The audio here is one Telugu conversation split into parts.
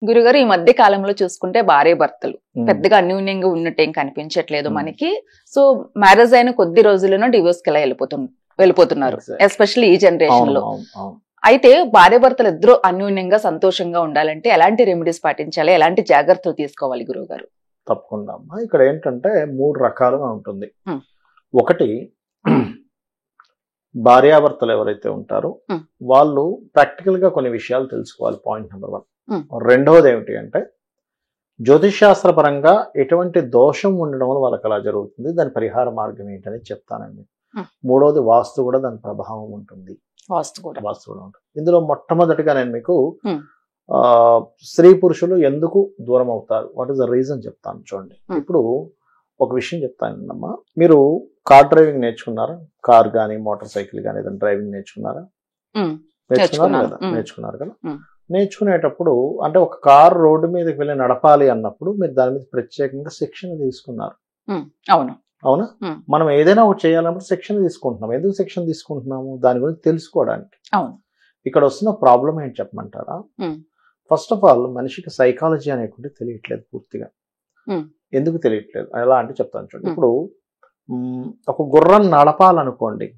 గురుగారు ఈ మధ్య కాలంలో చూసుకుంటే భార్య భర్తలు పెద్దగా అన్యూన్యంగా ఉన్నట్టేం కనిపించట్లేదు మనకి. సో మ్యారేజ్ అయిన కొద్ది రోజుల్లోనే డివోర్స్ కి ఎలా వెళ్ళిపోతున్నారు, ఎస్పెషల్లీ ఈ జనరేషన్ లో. అయితే భార్య భర్తలు ఇద్దరు అన్యూన్యంగా సంతోషంగా ఉండాలంటే ఎలాంటి రెమెడీస్ పాటించాలి, ఎలాంటి జాగ్రత్తలు తీసుకోవాలి గురువు గారు? తప్పకుండా అమ్మా. ఇక్కడ ఏంటంటే 3 రకాలుగా ఉంటుంది. ఒకటి, భార్యాభర్తలు ఎవరైతే ఉంటారో వాళ్ళు ప్రాక్టికల్ గా కొన్ని విషయాలు తెలుసుకోవాలి. Point number 1. రెండవది ఏమిటి అంటే, జ్యోతిష్ శాస్త్ర పరంగా ఎటువంటి దోషం ఉండడం వల్ల వాళ్ళకి అలా జరుగుతుంది, దాని పరిహార మార్గం ఏంటని చెప్తానండి. మూడవది, వాస్తు కూడా దాని ప్రభావం ఉంటుంది. వాస్తు కూడా ఉంటుంది. ఇందులో మొట్టమొదటిగా నేను మీకు స్త్రీ పురుషులు ఎందుకు దూరం అవుతారు, వాట్ ఈస్ ద రీజన్ చెప్తాను. చూడండి, ఇప్పుడు ఒక విషయం చెప్తానమ్మా. మీరు కార్ డ్రైవింగ్ నేర్చుకున్నారా? కార్ గానీ మోటార్ సైకిల్ గానీ ఏదైనా డ్రైవింగ్ నేర్చుకున్నారా? నేర్చుకున్నారు కదా. నేర్చుకునేటప్పుడు అంటే ఒక కార్ రోడ్డు మీదకి వెళ్ళి నడపాలి అన్నప్పుడు మీరు దాని మీద ప్రత్యేకంగా శిక్షణ తీసుకున్నారు. అవునా? మనం ఏదైనా ఒకటి చేయాలన్నప్పుడు శిక్షణ తీసుకుంటున్నాం. ఎందుకు శిక్షణ తీసుకుంటున్నాము? దాని గురించి తెలుసుకోవడానికి. ఇక్కడ వస్తున్న ప్రాబ్లం ఏంటి చెప్పమంటారా? ఫస్ట్ ఆఫ్ ఆల్, మనిషికి సైకాలజీ అనేటువంటి తెలియట్లేదు పూర్తిగా. ఎందుకు తెలియట్లేదు ఎలా అంటే చెప్తాను చూడండి. ఇప్పుడు ఒక గుర్రం నడపాలనుకోండి,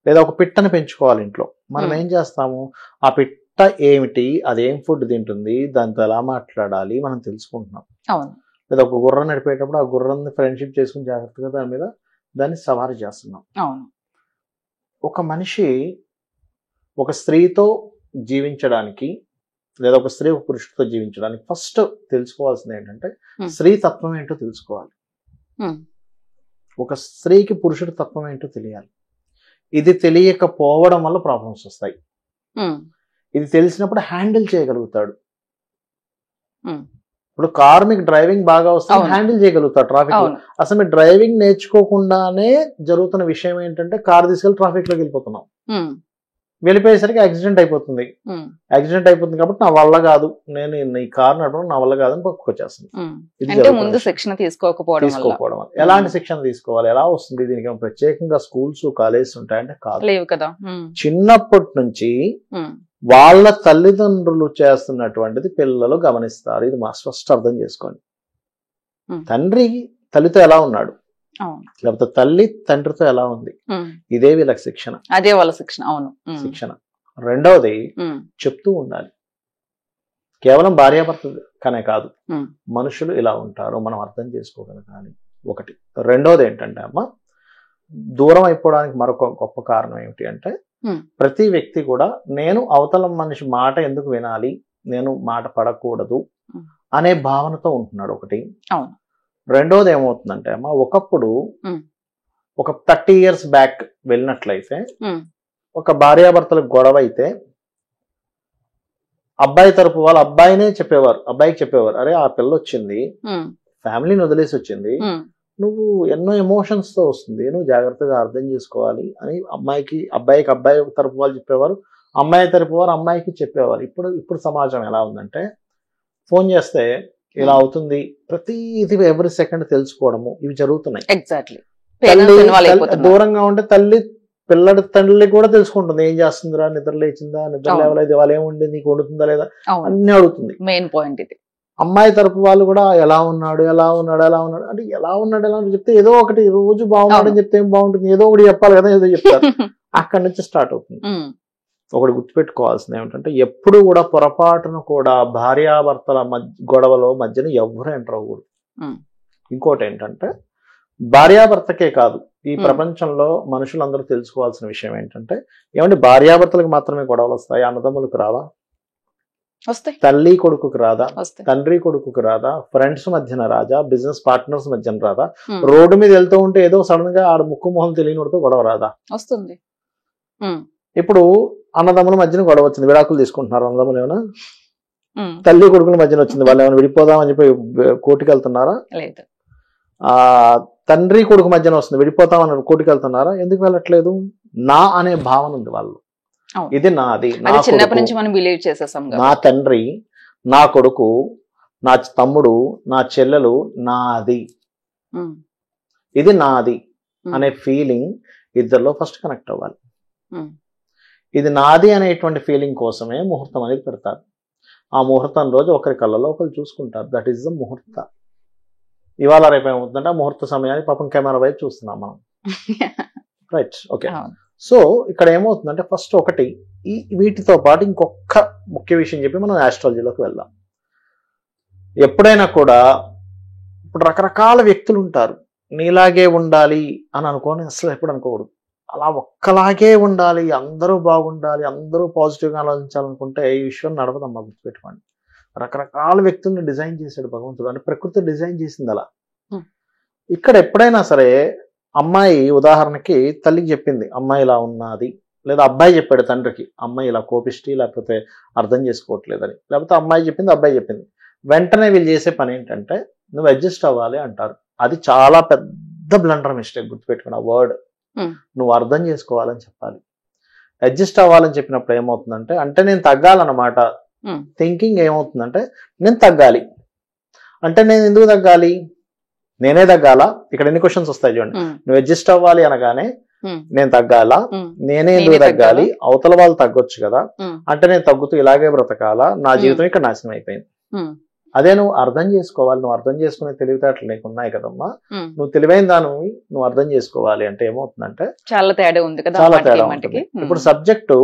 లేదా ఒక పిట్టను పెంచుకోవాలి ఇంట్లో, మనం ఏం చేస్తాము? ఆ పిట్ట ఏమిటి, అదేం ఫుడ్ తింటుంది, దాంతో ఎలా మాట్లాడాలి మనం తెలుసుకుంటున్నాం. లేదా ఒక గుర్రం నడిపేటప్పుడు ఆ గుర్రాన్ని ఫ్రెండ్షిప్ చేసుకుని జాగ్రత్తగా దాని మీద దాన్ని సవారీ చేస్తున్నాం. ఒక మనిషి ఒక స్త్రీతో జీవించడానికి, లేదా ఒక స్త్రీ ఒక పురుషుడితో జీవించడానికి ఫస్ట్ తెలుసుకోవాల్సింది ఏంటంటే స్త్రీ తత్వం ఏంటో తెలుసుకోవాలి. ఒక స్త్రీకి పురుషుడి తత్వం ఏంటో తెలియాలి. ఇది తెలియకపోవడం వల్ల ప్రాబ్లమ్స్ వస్తాయి. ఇది తెలిసినప్పుడు హ్యాండిల్ చేయగలుగుతాడు. ఇప్పుడు కార్ మీకు డ్రైవింగ్ బాగా వస్తుంది, హ్యాండిల్ చేయగలుగుతాడు ట్రాఫిక్. అసలు మీరు డ్రైవింగ్ నేర్చుకోకుండానే జరుగుతున్న విషయం ఏంటంటే కార్ తీసుకెళ్లి ట్రాఫిక్ లోకి వెళ్ళిపోతున్నాం. వెళ్ళిపోయేసరికి యాక్సిడెంట్ అయిపోతుంది. యాక్సిడెంట్ అయిపోతుంది కాబట్టి నా వల్ల కాదు, నేను ఈ కార్ నడపడం నా వల్ల కాదని పక్కకొచ్చేస్తుంది. ముందు శిక్షణ తీసుకోకపోవడం. ఎలాంటి శిక్షణ తీసుకోవాలి, ఎలా వస్తుంది? దీనికి ప్రత్యేకంగా స్కూల్స్ కాలేజెస్ ఉంటాయంటే కాదు, లేవు కదా. చిన్నప్పటి నుంచి వాళ్ళ తల్లిదండ్రులు చేస్తున్నటువంటిది పిల్లలు గమనిస్తారు. ఇది మా ఫస్ట్ అర్థం చేసుకోండి. తండ్రి తల్లితో ఎలా ఉన్నాడు, లేకపోతే తల్లి తండ్రితో ఎలా ఉంది, ఇదే వీళ్ళకి శిక్షణ. అదే వాళ్ళ శిక్షణ. అవును, శిక్షణ. రెండవది, చెప్తూ ఉండాలి. కేవలం భార్యాభర్త కనే కాదు, మనుషులు ఇలా ఉంటారు, మనం అర్థం చేసుకోగలగాలి. ఒకటి. రెండవది ఏంటంటే అమ్మ, దూరం అయిపోవడానికి మరొక గొప్ప కారణం ఏమిటి అంటే, ప్రతి వ్యక్తి కూడా నేను అవతల మనిషి మాట ఎందుకు వినాలి, నేను మాట పడకూడదు అనే భావనతో ఉంటున్నాడు. ఒకటి. రెండోది ఏమవుతుందంటే అమ్మ, ఒకప్పుడు ఒక 30 years బ్యాక్ వెళ్ళినట్లయితే ఒక భార్యాభర్తలకు గొడవ అయితే అబ్బాయి తరపు వాళ్ళు అబ్బాయినే చెప్పేవారు, అబ్బాయికి చెప్పేవారు, అరే ఆ పిల్ల వచ్చింది, ఫ్యామిలీని వదిలేసి వచ్చింది, నువ్వు ఎన్నో ఎమోషన్స్ తో వస్తుంది, నువ్వు జాగ్రత్తగా అర్థం చేసుకోవాలి అని అబ్బాయికి అబ్బాయి తరపు వాళ్ళు చెప్పేవారు, అమ్మాయి తరపు వారు అమ్మాయికి చెప్పేవారు. ఇప్పుడు సమాజం ఎలా ఉందంటే, ఫోన్ చేస్తే ఇలా అవుతుంది, ప్రతిది ఎవ్రీ సెకండ్ తెలుసుకోవడము, ఇవి జరుగుతున్నాయి. ఎగ్జాక్ట్లీ. దూరంగా ఉంటే పిల్లడి తండ్రి కూడా తెలుసుకుంటుంది, ఏం చేస్తుందిరా, నిద్ర లేచిందా, నిద్ర లేవలేదు, వాళ్ళు ఏముండి నీకు వండుతుందా లేదా అన్ని అడుగుతుంది. మెయిన్ పాయింట్ ఇది. అమ్మాయి తరపు వాళ్ళు కూడా ఎలా ఉన్నాడు అంటే ఎలా ఉన్నాడు చెప్తే ఏదో ఒకటి, రోజు బాగున్నాడని చెప్తే ఏం బాగుంటుంది, ఏదో ఒకటి చెప్పాలి కదా, ఏదో చెప్తారు. అక్కడి నుంచి స్టార్ట్ అవుతుంది. ఒకటి గుర్తుపెట్టుకోవాల్సింది ఏమిటంటే, ఎప్పుడు కూడా పొరపాటును కూడా భార్యాభర్తల గొడవలో మధ్యన ఎవరు ఎంటర్ అవ్వకూడదు. ఇంకోటి ఏంటంటే, భార్యాభర్తకే కాదు, ఈ ప్రపంచంలో మనుషులందరూ తెలుసుకోవాల్సిన విషయం ఏంటంటే, ఏమంటే భార్యాభర్తలకు మాత్రమే గొడవలు వస్తాయి, అన్నదమ్ములకు రావా? వస్తాయి. తల్లి కొడుకుకు రాదా? తండ్రి కొడుకుకు రాదా? ఫ్రెండ్స్ మధ్యన రాదా? బిజినెస్ పార్ట్నర్స్ మధ్యన రాదా? రోడ్డు మీద వెళ్తూ ఉంటే ఏదో సడన్ గా ఆడ ముక్కు మొహం తెలియనితో గొడవ రాదా? వస్తుంది. ఇప్పుడు అన్నదమ్ముల మధ్యన గొడవ వచ్చింది, విడాకులు తీసుకుంటున్నారు అన్నదమ్ములు ఏమైనా? తల్లి కొడుకుల మధ్యన వచ్చింది, వాళ్ళు ఏమైనా విడిపోదామని చెప్పి కోర్టుకి వెళ్తున్నారా? లేదు. తండ్రి కొడుకు మధ్యన వస్తుంది, విడిపోతామని కోర్టుకి వెళ్తున్నారా? ఎందుకు వెళ్ళట్లేదు? నా అనే భావన ఉంది వాళ్ళు. ఇది నాది, చిన్నప్పటి నుంచి మనం బిలీవ్ చేసేసాం. నా తండ్రి, నా కొడుకు, నా తమ్ముడు, నా చెల్లెలు నాది, ఇది నాది అనే ఫీలింగ్ ఇద్దరిలో ఫస్ట్ కనెక్ట్ అవ్వాలి. ఇది నాది అనేటువంటి ఫీలింగ్ కోసమే ముహూర్తం అనేది పెడతారు. ఆ ముహూర్తం రోజు ఒకరి కళ్ళలో ఒకరు చూసుకుంటారు. దట్ ఈస్ ద ముహూర్త. ఇవాళ రేపు ఏమవుతుందంటే ఆ ముహూర్త సమయానికి పాపం కెమెరా వైపు చూస్తున్నాం మనం. Right, okay. సో ఇక్కడ ఏమవుతుందంటే ఫస్ట్ ఒకటి వీటితో పాటు ఇంకొక ముఖ్య విషయం చెప్పి మనం ఆస్ట్రాలజీలోకి వెళ్దాం. ఎప్పుడైనా కూడా ఇప్పుడు రకరకాల వ్యక్తులు ఉంటారు. నీలాగే ఉండాలి అని అనుకోని అసలు ఎప్పుడు అనుకోకూడదు. అలా ఒక్కలాగే ఉండాలి, అందరూ బాగుండాలి, అందరూ పాజిటివ్గా ఆలోచించాలనుకుంటే ఈ విషయం నడవదమ్మా, గుర్తుపెట్టుకోండి. రకరకాల వ్యక్తుల్ని డిజైన్ చేశాడు భగవంతుడు, అంటే ప్రకృతి డిజైన్ చేసింది అలా. ఇక్కడ ఎప్పుడైనా సరే అమ్మాయి ఉదాహరణకి తల్లికి చెప్పింది అమ్మాయి ఇలా ఉన్నది, లేదా అబ్బాయి చెప్పాడు తండ్రికి అమ్మాయి ఇలా కోపిష్టి, లేకపోతే అర్థం చేసుకోవట్లేదని, లేకపోతే అమ్మాయి చెప్పింది అబ్బాయి చెప్పింది. వెంటనే వీళ్ళు చేసే పని ఏంటంటే నువ్వు అడ్జస్ట్ అవ్వాలి అంటారు. అది చాలా పెద్ద బ్లండర్ మిస్టేక్, గుర్తుపెట్టుకున్న వర్డ్. నువ్వు అర్థం చేసుకోవాలని చెప్పాలి. అడ్జస్ట్ అవ్వాలని చెప్పినప్పుడు ఏమవుతుందంటే అంటే నేను తగ్గాలన్నమాట. థింకింగ్ ఏమవుతుందంటే నేను తగ్గాలి అంటే నేను ఎందుకు తగ్గాలి, నేనే తగ్గాలా? ఇక్కడ ఎన్ని క్వశ్చన్స్ వస్తాయి చూడండి. నువ్వు అడ్జస్ట్ అవ్వాలి అనగానే నేను తగ్గాలా, నేనే ఎందుకు తగ్గాలి, అవతల వాళ్ళు తగ్గొచ్చు కదా, అంటే నేను తగ్గుతూ ఇలాగే బ్రతకాలా, నా జీవితం ఇక్కడ నాశనం అయిపోయింది. అదే నువ్వు అర్థం చేసుకోవాలి. నువ్వు అర్థం చేసుకునే తెలివితేటలు నీకు ఉన్నాయి కదమ్మా, నువ్వు తెలివైన దానివి, నువ్వు అర్థం చేసుకోవాలి అంటే ఏమవుతుందంటే చాలా తేడా ఉంది కదా, చాలా తేడా ఉంటుంది. ఇప్పుడు సబ్జెక్టు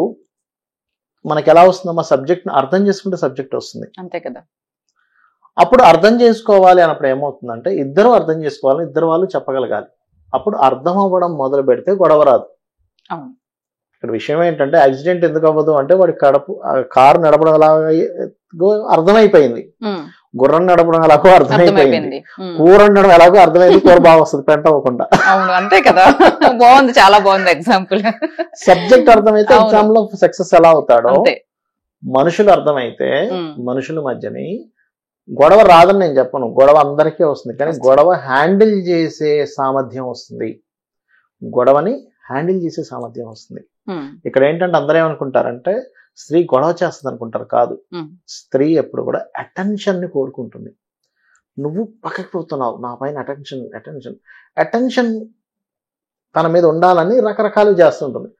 మనకి ఎలా వస్తుందమ్మా, సబ్జెక్ట్ అర్థం చేసుకుంటే సబ్జెక్ట్ వస్తుంది, అంతే కదా. అప్పుడు అర్థం చేసుకోవాలి అన్నప్పుడు ఏమవుతుందంటే ఇద్దరు అర్థం చేసుకోవాలి, ఇద్దరు వాళ్ళు చెప్పగలగాలి. అప్పుడు అర్థం అవ్వడం మొదలు పెడితే గొడవ రాదు. ఇక్కడ విషయం ఏంటంటే యాక్సిడెంట్ ఎందుకు అవ్వదు అంటే వాడి కారు నడపడం అలాగా అర్థమైపోయింది, గుర్రం నడపడం ఎలాగో అర్థమైపోయింది, కూర వండడం ఎలాగో అర్థమైంది, కూర బాగా వస్తుంది పెంట అవ్వకుండా. అంతే కదా, బాగుంది, చాలా బాగుంది ఎగ్జాంపుల్. సబ్జెక్ట్ అర్థమైతే ఎగ్జామ్ లో సక్సెస్ ఎలా అవుతాడో, మనుషులు అర్థమైతే మనుషుల మధ్యని గొడవ రాదని నేను చెప్పను, గొడవ అందరికీ వస్తుంది, కానీ గొడవ హ్యాండిల్ చేసే సామర్థ్యం వస్తుంది, గొడవని హ్యాండిల్ చేసే సామర్థ్యం వస్తుంది. ఇక్కడ ఏంటంటే అందరూ ఏమనుకుంటారంటే స్త్రీ గొడవ చేస్తుంది అనుకుంటారు, కాదు. స్త్రీ ఎప్పుడు కూడా అటెన్షన్ ని కోరుకుంటుంది. నువ్వు పక్కకి పోతున్నావు, నా పైన అటెన్షన్ అటెన్షన్ అటెన్షన్ తన మీద ఉండాలని రకరకాలు చేస్తుంటుంది.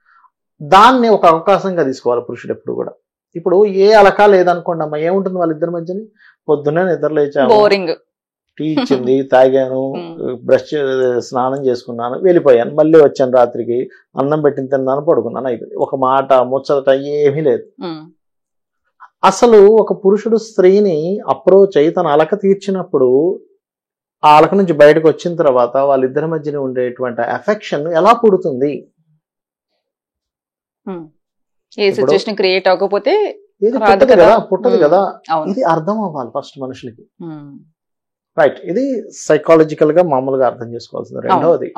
దాన్ని ఒక అవకాశంగా తీసుకోవాలి పురుషుడు ఎప్పుడు కూడా. ఇప్పుడు ఏ అలకా లేదనుకోండి అమ్మా, ఏముంటుంది వాళ్ళిద్దరి మధ్యని, పొద్దున్నే నిద్ర లేచాను, టీ ఇచ్చింది, తాగాను, బ్రష్ స్నానం చేసుకున్నాను, వెళ్ళిపోయాను, మళ్ళీ వచ్చాను, రాత్రికి అన్నం పెట్టిన తిన్నాను, పడుకున్నాను, అయిపోయింది. ఒక మాట ముచ్చట ఏమీ లేదు. అసలు ఒక పురుషుడు స్త్రీని అప్రోచ్ అయ్యి తన అలక తీర్చినప్పుడు ఆ అలక నుంచి బయటకు వచ్చిన తర్వాత వాళ్ళిద్దరి మధ్యన ఉండేటువంటి అఫెక్షన్ ఎలా పుడుతుంది? ఏ సిచువేషన్ క్రియేట్ అవ్వకపోతే పుట్టదు కదా. ఇది అర్థం అవ్వాలి ఫస్ట్ మనుషులకి. రైట్, ఇది సైకాలజికల్ గా మామూలుగా అర్థం చేసుకోవాల్సింది. రెండవది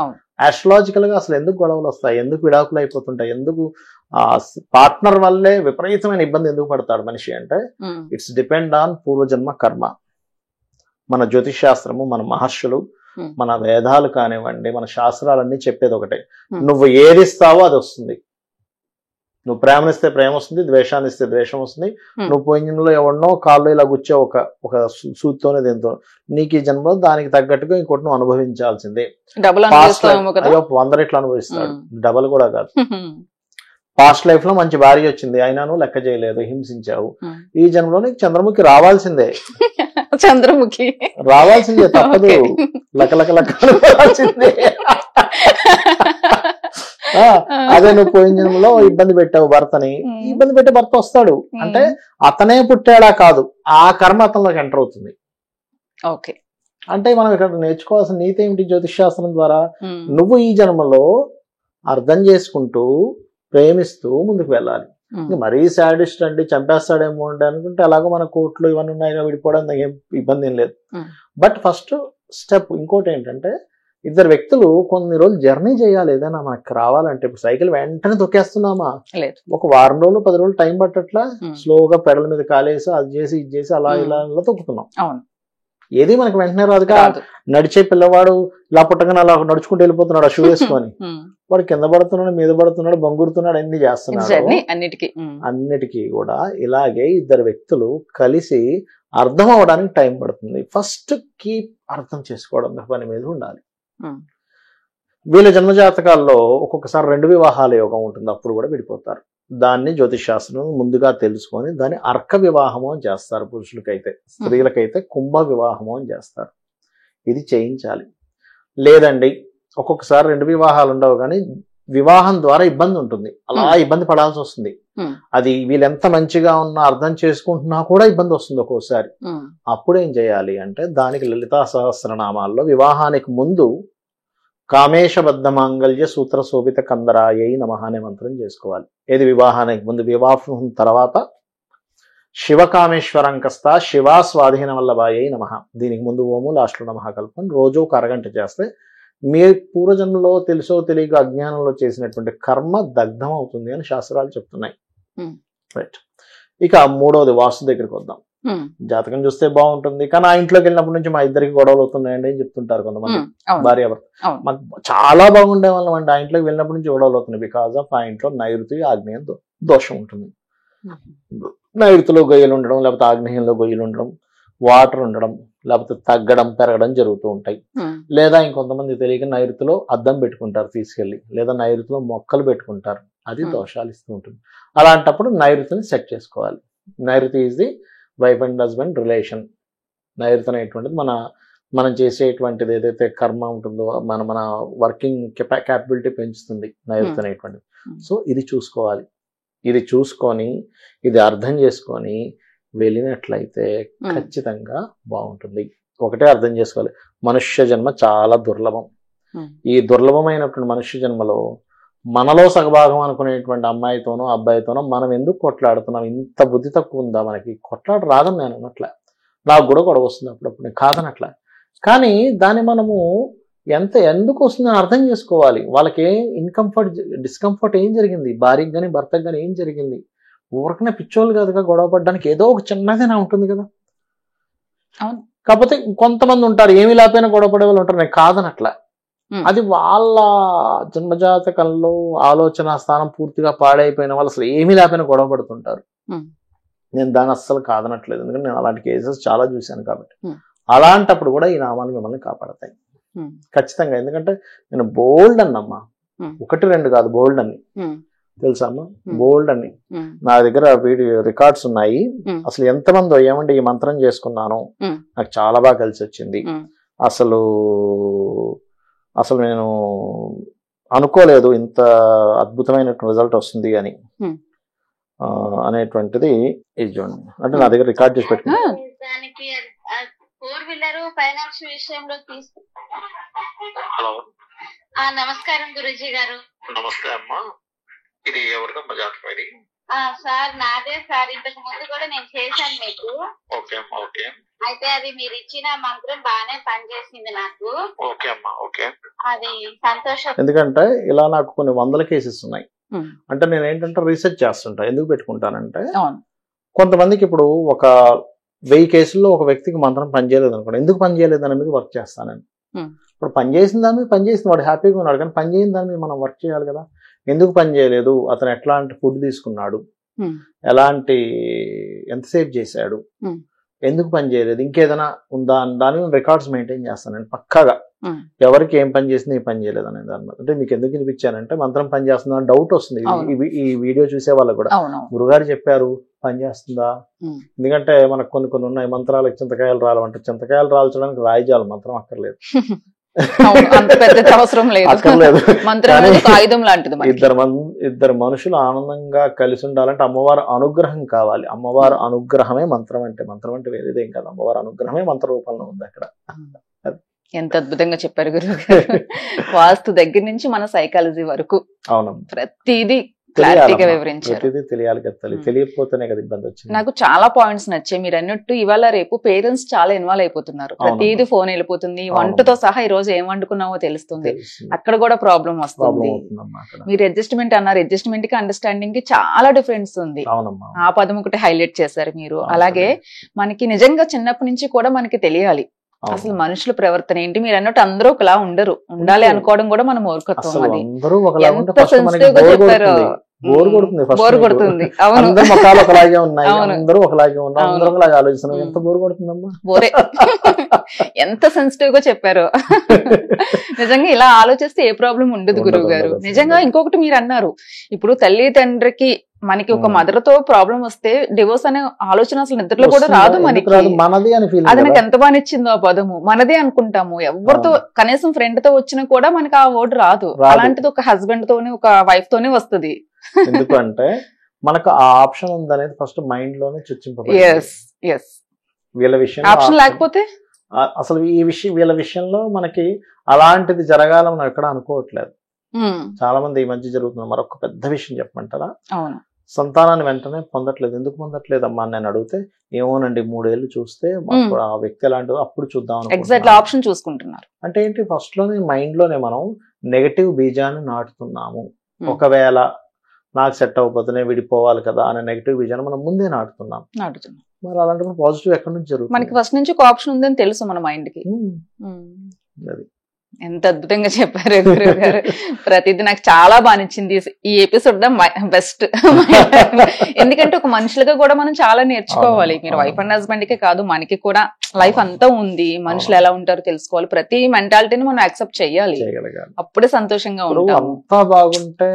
ఆస్ట్రాలజికల్ గా అసలు ఎందుకు గొడవలు వస్తాయి, ఎందుకు విడాకులు అయిపోతుంటాయి, ఎందుకు పార్ట్నర్ వల్లే విపరీతమైన ఇబ్బంది ఎందుకు పడతాడు మనిషి అంటే ఇట్స్ డిపెండ్ ఆన్ పూర్వజన్మ కర్మ. మన జ్యోతిష్ శాస్త్రము, మన మహర్షులు, మన వేదాలు కానివ్వండి, మన శాస్త్రాలన్నీ చెప్పేది ఒకటే, నువ్వు ఏది ఇస్తావో అది వస్తుంది. నువ్వు ప్రేమనిస్తే ప్రేమ వస్తుంది, ద్వేషాన్ని ఇస్తే ద్వేషం వస్తుంది. నువ్వు పోయినలో ఎవరినో కాళ్ళు ఇలా గుచ్చే ఒక సూత్తోనే దీంతో నీకు ఈ జన్మలో దానికి తగ్గట్టుగా ఇంకోటి నువ్వు అనుభవించాల్సిందే. 100 రెట్లు అనుభవిస్తాడు, డబల్ కూడా కాదు. పాస్ట్ లైఫ్ లో మంచి భార్య వచ్చింది, అయినా నువ్వు లెక్క చేయలేదు, హింసించావు. ఈ జన్మలో నీకు చంద్రముఖి రావాల్సిందే, చంద్రముఖి రావాల్సిందే, తప్పదు, లెక్క అదే నువ్వు పోయిన జన్మలో ఇబ్బంది పెట్టావు భర్తని, ఇబ్బంది పెట్టే భర్త వస్తాడు అంటే అతనే పుట్టాడా కాదు, ఆ కర్మ అతనిలోకి ఎంటర్ అవుతుంది. ఓకే, అంటే మనం ఇక్కడ నేర్చుకోవాల్సిన నీతి ఏమిటి జ్యోతిష్ శాస్త్రం ద్వారా? నువ్వు ఈ జన్మలో అర్థం చేసుకుంటూ ప్రేమిస్తూ ముందుకు వెళ్ళాలి. మరీ సాడిస్ట్ అండి, చంపేస్తాడేమో అండి అనుకుంటే ఎలాగో మన కోర్టులు ఇవన్నీ ఉన్నాయి, విడిపోవడానికి ఏం ఇబ్బంది ఏం లేదు. బట్ ఫస్ట్ స్టెప్ ఇంకోటి ఏంటంటే ఇద్దరు వ్యక్తులు కొన్ని రోజులు జర్నీ చేయాలి ఏదైనా మనకు రావాలంటే. ఇప్పుడు సైకిల్ వెంటనే తొక్కేస్తున్నామా, ఒక వారం రోజులు 10 రోజులు టైం పట్టట్లా, స్లోగా పెడల మీద కాలేసి అది చేసి ఇది చేసి అలా ఇలా తొక్కుతున్నాం. ఏది మనకి వెంటనే రాదు కదా. నడిచే పిల్లవాడు ఇలా పుట్టగానే అలా నడుచుకుంటూ వెళ్ళిపోతున్నాడు షూ వేసుకొని, వాడు కింద పడుతున్నాడు, మీద పడుతున్నాడు, బంగురుతున్నాడు, అన్ని చేస్తున్నాడు. అన్నిటికీ కూడా ఇలాగే ఇద్దరు వ్యక్తులు కలిసి అర్థం అవడానికి టైం పడుతుంది. ఫస్ట్ కీప్ అర్థం చేసుకోవడం పని మీద ఉండాలి. వీళ్ళ జన్మజాతకాల్లో ఒక్కొక్కసారి 2 వివాహాల యోగం ఉంటుంది, అప్పుడు కూడా విడిపోతారు. దాన్ని జ్యోతిషాస్త్రం ముందుగా తెలుసుకొని దాన్ని అర్క వివాహము అని చేస్తారు పురుషులకైతే. స్త్రీలకైతే కుంభ వివాహము అని చేస్తారు. ఇది చేయించాలి. లేదండి ఒక్కొక్కసారి 2 వివాహాలు ఉండవు కానీ వివాహం ద్వారా ఇబ్బంది ఉంటుంది, అలా ఇబ్బంది పడాల్సి వస్తుంది. అది వీళ్ళెంత మంచిగా ఉన్నా అర్థం చేసుకుంటున్నా కూడా ఇబ్బంది వస్తుంది ఒక్కోసారి. అప్పుడు ఏం చేయాలి అంటే దానికి లలితా సహస్రనామాల్లో వివాహానికి ముందు కామేశబద్ధ మాంగళ్య సూత్ర శోభిత కందరాయై నమః అనే మంత్రం చేసుకోవాలి. ఏది వివాహానికి ముందు. వివాహం తర్వాత శివకామేశ్వరంకస్త శివా స్వాధీన వల్లభాయై నమః, దీనికి ముందు ఓము లాస్ట్లో నమః కలుపుకొని రోజు ఒక అరగంట చేస్తే మీ పూర్వజన్మలో తెలుసో తెలియక అజ్ఞానంలో చేసినటువంటి కర్మ దగ్ధం అవుతుంది అని శాస్త్రాలు చెప్తున్నాయి. రైట్. ఇక 3వది వాస్తు దగ్గరికి వద్దాం. జాతకం చూస్తే బాగుంటుంది కానీ ఆ ఇంట్లోకి వెళ్ళినప్పటి నుంచి మా ఇద్దరికి గొడవలు అవుతున్నాయండి అని చెప్తుంటారు కొంతమంది భార్యాభర్త. మాకు చాలా బాగుండే వాళ్ళం అండి, ఆ ఇంట్లోకి వెళ్ళినప్పటి నుంచి గొడవలు అవుతున్నాయి. బికాజ్ ఆఫ్ ఆ ఇంట్లో నైరుతి ఆగ్నేయం దోషం ఉంటుంది. నైరుతిలో గొయ్యలు ఉండడం, లేకపోతే ఆగ్నేయంలో గొయ్యలు ఉండడం, వాటర్ ఉండడం, లేకపోతే తగ్గడం పెరగడం జరుగుతూ ఉంటాయి. లేదా ఇంకొంతమంది తెలియక నైరుతిలో అద్దం పెట్టుకుంటారు తీసుకెళ్లి, లేదా నైరుతిలో మొక్కలు పెట్టుకుంటారు, అది దోషాలు ఇస్తూ ఉంటుంది. అలాంటప్పుడు నైరుతిని సెట్ చేసుకోవాలి. నైరుతి is the wife and husband relation. నైరుతి అనేటువంటిది మనం చేసేటువంటిది ఏదైతే కర్మ ఉంటుందో మన వర్కింగ్ క్యాపబిలిటీ పెంచుతుంది నైరుతి అనేటువంటిది. సో ఇది చూసుకోవాలి. ఇది చూసుకొని ఇది అర్థం చేసుకొని వెళ్ళినట్లయితే ఖచ్చితంగా బాగుంటుంది. ఒకటే అర్థం చేసుకోవాలి, మనుష్య జన్మ చాలా దుర్లభం. ఈ దుర్లభమైనటువంటి మనుష్య జన్మలో మనలో సగభాగం అనుకునేటువంటి అమ్మాయితోనో అబ్బాయితోనో మనం ఎందుకు కొట్లాడుతున్నాం? ఇంత బుద్ధి తక్కువ ఉందా మనకి? కొట్లాట రాదని నేను అన్నట్లే, నాకు కూడా గొడవ వస్తుంది అప్పుడప్పుడు, నేను కాదనట్లే. కానీ దాన్ని మనము ఎందుకు వస్తుందని అర్థం చేసుకోవాలి. వాళ్ళకి డిస్కంఫర్ట్ ఏం జరిగింది, భార్యకి కానీ భర్తకు కానీ ఏం జరిగింది? ఊరకనే పిచ్చోళ్ళు కాదుగా గొడవ పడ్డానికి, ఏదో ఒక చిన్నదైనా ఉంటుంది కదా. కాకపోతే కొంతమంది ఉంటారు ఏమి లేకపోయినా గొడవ పడే వాళ్ళు ఉంటారు, నేను కాదనట్లా. అది వాళ్ళ జన్మజాతకంలో ఆలోచన స్థానం పూర్తిగా పాడైపోయిన వాళ్ళు అసలు ఏమీ లేకపోయినా గొడవ పడుతుంటారు. నేను దాన్ని అస్సలు కాదనట్లేదు, ఎందుకంటే నేను అలాంటి కేసెస్ చాలా చూశాను కాబట్టి. అలాంటప్పుడు కూడా ఈ నామాలు మిమ్మల్ని కాపాడతాయి ఖచ్చితంగా. ఎందుకంటే నేను బోల్డ్ అన్నమ్మా, 1, 2 కాదు, బోల్డ్ అన్ని తెలుసా అమ్మా, బోల్డ్ అన్ని నా దగ్గర వీడియో రికార్డ్స్ ఉన్నాయి. అసలు ఎంతమందో ఏమంటే ఈ మంత్రం చేసుకున్నాను, నాకు చాలా బాగా కలిసి వచ్చింది, అసలు నేను అనుకోలేదు ఇంత అద్భుతమైన రిజల్ట్ వస్తుంది అని అనేటువంటిది ఇది చూడండి. అంటే నా దగ్గర రికార్డ్ చేసి పెట్టుకున్నాను. నమస్కారం గురూజీ గారు. నమస్తే అమ్మా. ఇది ఎవరిదమ్మా జాతకం? ఇది సార్ నాదే సార్, ఇంతకు ముందు కూడా నేను చేశాను మీకు. ఓకే అమ్మా. ఓకే. అయితే అది మీరు ఇచ్చిన మంత్రం బాగానే పనిచేసింది నాకు. ఓకే అమ్మా. ఓకే. అది సంతోషం. ఎందుకంటే ఇలా నాకు కొన్ని 100 కేసెస్ ఉన్నాయి. అంటే నేను ఏంటంటే రీసెర్చ్ చేస్తుంటా. ఎందుకు పెట్టుకుంటానంటే కొంతమందికి ఇప్పుడు ఒక 1000 కేసుల్లో ఒక వ్యక్తికి మంత్రం పనిచేయలేదు అనుకోండి, ఎందుకు పనిచేయలేదు దాని మీద వర్క్ చేస్తానని. ఇప్పుడు పనిచేసిన దాని మీద పనిచేసింది, వాడు హ్యాపీగా ఉన్నాడు, కానీ పనిచేయని దాని మీద మనం వర్క్ చేయాలి కదా. ఎందుకు పని చేయలేదు, అతను ఎట్లాంటి ఫుడ్ తీసుకున్నాడు, ఎంతసేపు చేశాడు, ఎందుకు పని చేయలేదు, ఇంకేదైనా ఉందా అని దాని రికార్డ్స్ మెయింటైన్ చేస్తాను నేను పక్కాగా. ఎవరికి ఏం పని చేసింది, ఏ పని చేయలేదు అనేది దాని మీద. అంటే మీకు ఎందుకు వినిపించానంటే మంత్రం పని చేస్తుందా అని డౌట్ వస్తుంది ఈ వీడియో చూసే వాళ్ళకి కూడా. గురుగారు చెప్పారు పని చేస్తుందా? ఎందుకంటే మనకు కొన్ని ఉన్నాయి మంత్రాలకు చింతకాయలు రాలంటే, చింతకాయలు రాల్చడానికి రాయిజాలు మంత్రం అక్కర్లేదు. ఇద్దరు మనుషులు ఆనందంగా కలిసి ఉండాలంటే అమ్మవారి అనుగ్రహం కావాలి. అమ్మవారి అనుగ్రహమే మంత్రం అంటే. మంత్రం అంటే వేరేదేం కాదు, అమ్మవారి అనుగ్రహమే మంత్ర రూపంలో ఉంది అక్కడ. ఎంత అద్భుతంగా చెప్పారు గురువు గారు. వాస్తు దగ్గర నుంచి మన సైకాలజీ వరకు ప్రతిదీ క్లారిటీగా వివరించారు. తెలియాలి కదా, తెలియకపోతేనే కదా ఇబ్బంది వచ్చింది. నాకు చాలా పాయింట్స్ నచ్చాయి. మీరు అన్నట్టు ఇవాళ రేపు పేరెంట్స్ చాలా ఇన్వాల్వ్ అయిపోతున్నారు. ప్రతిదీ ఫోన్ వెళ్ళిపోతుంది, వంటతో సహా ఈ రోజు ఏం వండుకున్నామో తెలుస్తుంది, అక్కడ కూడా ప్రాబ్లం వస్తుంది. మీరు అడ్జస్ట్మెంట్ అన్నారు, అడ్జస్ట్మెంట్ కి అండర్స్టాండింగ్ కి చాలా డిఫరెన్స్ ఉంది. ఆ పదం ఒకటి హైలైట్ చేశారు మీరు. అలాగే మనకి నిజంగా చిన్నప్పటి నుంచి కూడా మనకి తెలియాలి అసలు మనుషుల ప్రవర్తన ఏంటి. మీరు అన్నట్టు అందరూ ఒకలా ఉండరు, ఉండాలి అనుకోవడం కూడా మన మూర్ఖత్వం. అది ఎంత సెన్సిటివ్ గా చెప్పారు, బోర్ కొడుతుంది. అవును, ఒకలాగే ఉన్నాయి, అందరూ ఒకలాగే ఉన్నారు, అందరూ ఒకలాగే ఆలోచిస్తున్నారు, ఎంత బోర్ కొడుతుందమ్మా. బోరే. ఎంత సెన్సిటివ్ గా చెప్పారు. నిజంగా ఇలా ఆలోచిస్తే ఏ ప్రాబ్లం ఉండదు గురువు గారు. నిజంగా ఇంకొకటి మీరు అన్నారు, ఇప్పుడు తల్లి తండ్రికి మనకి ఒక మదర్ తో ప్రాబ్లం వస్తే డివోర్స్ అనే ఆలోచన అసలు నిద్రలో కూడా రాదు మనకి. మనది అని ఫీల్. అది నాకు ఎంత బాగా నచ్చిందో ఆ పదము, మనదే అనుకుంటాము. ఎవరితో కనీసం ఫ్రెండ్ తో వచ్చినా కూడా మనకి ఆ వర్డ్ రాదు. అలాంటిది ఒక హస్బెండ్ తోనే ఒక వైఫ్ తోనే వస్తుంది. ఎందుకంటే మనకు ఆ ఆప్షన్ ఉందనేది ఫస్ట్ మైండ్ లోనే చర్చింపబడింది. వీళ్ళ విషయం ఆప్షన్ లేకపోతే అసలు ఈ విషయం వీళ్ళ విషయంలో మనకి అలాంటిది జరగాలని మనం ఎక్కడ అనుకోవట్లేదు. చాలా మంది ఈ మధ్య జరుగుతుంది. మరొక పెద్ద విషయం చెప్పమంటారా? అవును. సంతానాన్ని వెంటనే పొందట్లేదు. ఎందుకు పొందట్లేదు అమ్మా నేను అడిగితే, ఏమోనండి 3 ఏళ్ళు చూస్తే ఆ వ్యక్తి ఎలాంటి అప్పుడు చూద్దాం ఎగ్జాక్ట్ ఆప్షన్ చూసుకుంటున్నారు. అంటే ఏంటి, ఫస్ట్ లోనే మైండ్ లోనే మనం నెగటివ్ బీజాన్ని నాటుతున్నాము. ఒకవేళ నాకు సెట్ అవ్వకపోతేనే విడిపోవాలి కదా అనే నెగటివ్ బీజాన్ని మనం ముందే నాటుతున్నాం. మరి అలాంటప్పుడు పాజిటివ్ ఎక్కడి నుంచి జరుగుతుంది? మనకి ఫస్ట్ నుంచి ఒక ఆప్షన్ ఉందని తెలుసు మన మైండ్ కి. ఎంత అద్భుతంగా చెప్పారు గురువు గారు. ప్రతిదీ నాకు చాలా బాగా నచ్చింది. ఈ ఎపిసోడ్ ద బెస్ట్. ఎందుకంటే ఒక మనుషులుగా కూడా మనం చాలా నేర్చుకోవాలి. మీరు వైఫ్ అండ్ హస్బెండ్ కే కాదు, మనకి కూడా లైఫ్ అంతా ఉంది. మనుషులు ఎలా ఉంటారో తెలుసుకోవాలి. ప్రతి మెంటాలిటీని మనం యాక్సెప్ట్ చేయాలి. అప్పుడే సంతోషంగా ఉంటాం. అంతా బాగుంటే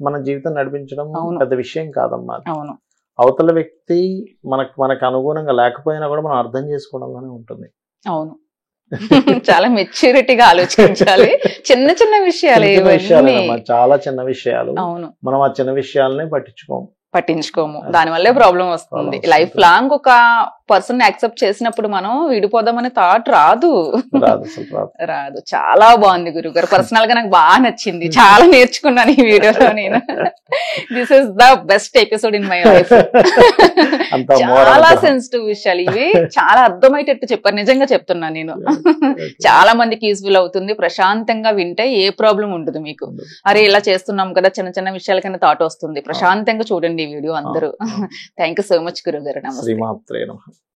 మన జీవితం నడిపించడం పెద్ద విషయం కాదమ్మా. అవును. అవతల వ్యక్తి మనకు అనుగుణంగా లేకపోయినా కూడా మనం అర్థం చేసుకోవడంగానే ఉంటుంది. అవును. చాలా మెచ్యూరిటీగా ఆలోచించాలి. చిన్న చిన్న విషయాలు, చాలా చిన్న విషయాలు. అవును. మనం ఆ చిన్న విషయాలనే పట్టించుకోము. దాని వల్లే ప్రాబ్లం వస్తుంది. లైఫ్ లాంగ్ ఒక పర్సన్ యాక్సెప్ట్ చేసినప్పుడు మనం విడిపోదామనే థాట్ రాదు. చాలా బాగుంది గురువు గారు. పర్సనల్ గా నాకు బాగా నచ్చింది. చాలా నేర్చుకున్నాను ఈ వీడియోలో నేను. This is the best episode in my life. చాలా సెన్సిటివ్ విషయాలు ఇవి. చాలా అర్థమయ్యేటట్టు చెప్పారు. నిజంగా చెప్తున్నా నేను. చాలా మందికి యూజ్ఫుల్ అవుతుంది. ప్రశాంతంగా వింటే ఏ ప్రాబ్లం ఉండదు మీకు. అరే ఇలా చేస్తున్నాం కదా, చిన్న చిన్న విషయాలకైనా థాట్ వస్తుంది. ప్రశాంతంగా చూడండి ఈ వీడియో అందరూ. థ్యాంక్ యూ సో మచ్ గురువు గారు. నమస్తే.